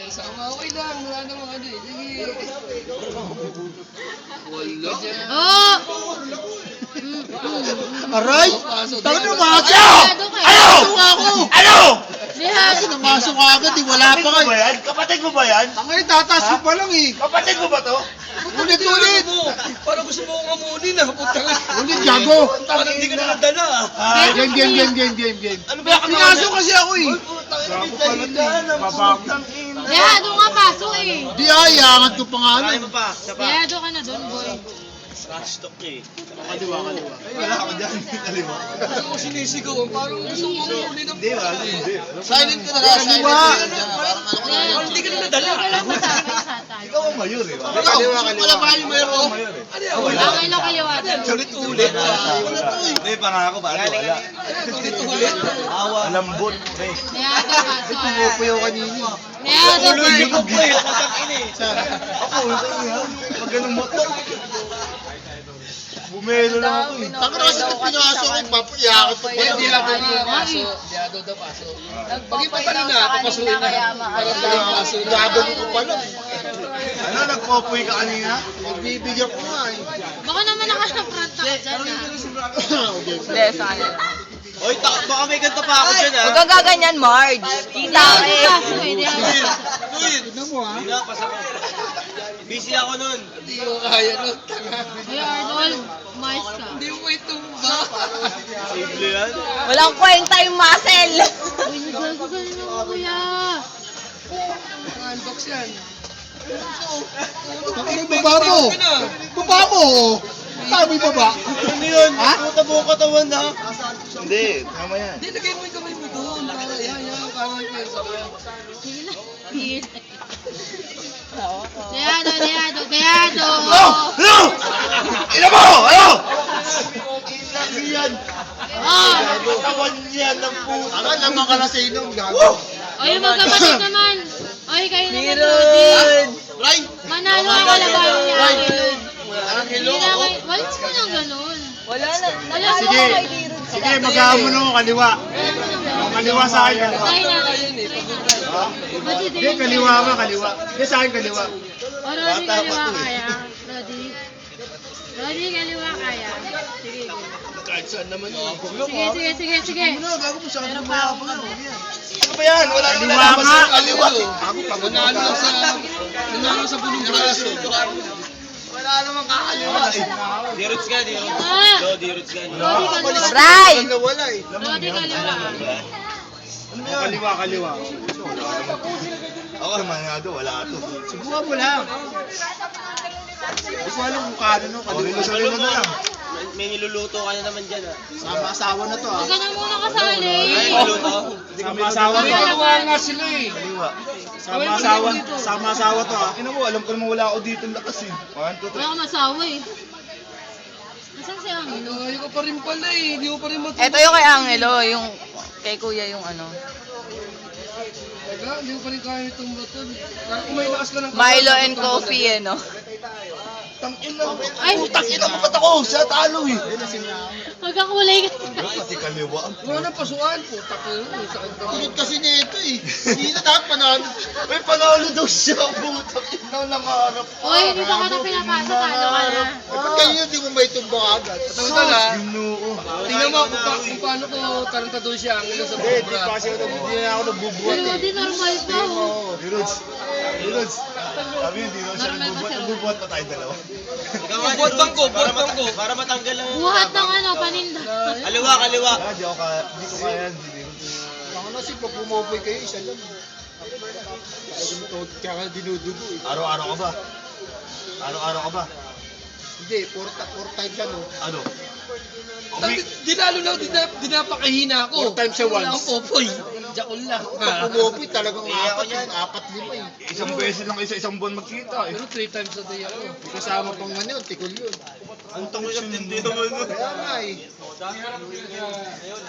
Sama, okay lang. Wala namang ano eh. Sige. Wala. Oh! Aray! Tawag na mga Ayaw! Ano? Diyan! Namasok ka agad, wala pa Kapatid mo kayo. ba yan? Kapatid mo ba yan? Tangay, tataas ko pa lang eh. Kapatid mo ba to? Ulit-ulit. Parang gusto mo akong amunin ah. Puta ka. Ulit, gago. Parang hindi ka na nadala ah. Ay, Game. Ano ba yung Pinasok kasi ako eh. Dehado nga paso eh. Di ayaangat ko pa nga ano. Kaya mo pa. Isa pa. Dehado ka na doon, boy. Trash talk eh. Kaliwa. Wala ako dyan. Kaliwa. Gusto ko sinisigawan. Parang gusto ko amunin ng Hindi, wala. Hindi. silent ka na lang. Silent Kaliwa. ka na lang. Parang hindi ka na nadala. Wala pa sa akin sa tayo. Ikaw ang mayor eh. Kaliwa. Wala ba yung mayroon? Mayor eh. Ano yan? Wala. Ang ilo kaliwatan. Ulit-ulit. Wala to eh. Hindi, pangako ba? Wala. Ulit-ulit. Awa. Lambot. Eh. Dehado paso. Pumupuyo kanina. Dehado Hindi ko boy. po eh. Kapag ini. Ako, ito nga. Pag ganun motor. Bumelo lang ako eh. Taka na kasi pag pinasok ko, papayakot pa Kaya pa. diyado na paso. Diyado na paso. Pag ipatalo na, papasuin na. Parang paso na. Gabo ko pa lang. Ano, nagpopoy ka kanina? Nagbibigyan ko nga eh. Baka naman naka-front ka dyan ah. Okay. Hindi, sa kanya. Oy, baka may ganito pa ako dyan Huwag kang gaganyan, Marge. Kita Dehado eh. paso eh. Dehado. Tignan mo ha. Pinapas ako. Busy ako nun. Hindi ko kaya nun. Tanga. Ay, Arnold, mais ka. Hindi mo may tumba. Simple yan. Walang kwenta yung muscle. Uy, nagagawa ka na ako, kuya. Unbox yan. Ano baba mo? Baba mo. Sabi baba. Ano yun? Ha? Puta buong katawan na. Hindi, tama yan. Hindi, lagay mo yung kamay mo doon. Para yan. Parang yung Sige na. Sige na. Dehado. Ano? Ina mo! Ano? Yan. Oh! Katawan yan ng puta. Taka naman ka na sa inom. Gago. O yung magkapatid naman. Oy, kayo naman, Lodi. Ray. Manalo ako labanan ni Angelo. Angelo. Hindi na kayo. Walis mo nang ganun. Wala na. Wala Sige. mo. Sige, mag-aamon ako kaliwa. Wala mo nang ganun. Kaliwa sa akin. Kaliwa. Tayo na. Ba't hindi Hindi, kaliwa ka, kaliwa. Hindi, sa akin kaliwa. O, Rodi, kaliwa kaya. Rodi. Rodi, kaliwa kaya. Sige. kahit saan naman yun. Sige. Gago mo sa akin. Meron pa ako kami. Ano ba yan? Wala naman Kaliwa nalaman nga. sa kaliwa. Ako pagod na Nanalo sa bulong braso. Wala naman kakaliwa. Di-roots ka, di-roots. Ah! Di-roots ka. Rodi, kaliwa. Ray! Nawala eh. Rodi, kaliwa. Kaliwa. Ako naman nga doon, wala ito. Subukan mo lang. Hindi ko alam kung kano no. Kaliwa sa Ano lima na lang. May niluluto ka na naman dyan ah. Sama asawa na to ah. Huwag ka na muna kasali. Ay, niluto? Sama asawa to. Kaliwa nga sila eh. Kaliwa. Sama asawa to ah. Ina mo, alam ko naman wala ako dito lakas eh. 1, 2, 3. Wala ka masawa eh. Nasaan si Angelo? Ayaw ko pa rin pala eh. Hindi ko pa rin matuwa. Ito yung kay Angelo, yung kay Kuya yung ano. Teka, hindi ko pa rin kaya itong baton. Kung may lakas ka ng Milo and coffee eh, no? Tangin na. Ay! Tangin na ba't ako? Siya talo eh. Magkakulay ka. Pati kaliwa. Wala nang pasuan po. Tako yun. Sakit ka. Tingit kasi nito eh. Hindi na dapat panalo. May panalo daw siya. Putang ina lang harap. Oy, dito ka na pinapasa. Talo ka na. Ba't kayo di mo may tumba agad? Tawag na. Ginoo. Tingnan mo kung paano ko tarantado siya ang ilo sa Hindi bulong pa kasi braso. hindi na ako nagbubuhat Pero eh. di normal pa oh. Dirods. Sabi yun, di siya Normal ba siya? nagbubuhat pa tayo dalawa. Buhat bangko, buhat bangko. Para matanggal lang. Buhat ng ano, paninda. Kaliwa. Di ko kaya yan. Ako na si pag pumopoy kayo, isa lang. Kaya dinudugo eh. Araw-araw ka ba? Araw-araw ka ba? Hindi, four times ano. Ano? Di lalo na dinapakahina ako. 4 times sa Wala once. akong popoy. Jakol lang. Pag pumopoy talagang Iya ko apat, yan. 4-5 eh. Isang beses lang isang buwan magkita eh. Pero 3 times a day ako. Kasama pang ano yun, tikol yun. Ang tangin, hindi naman. Kaya nga eh.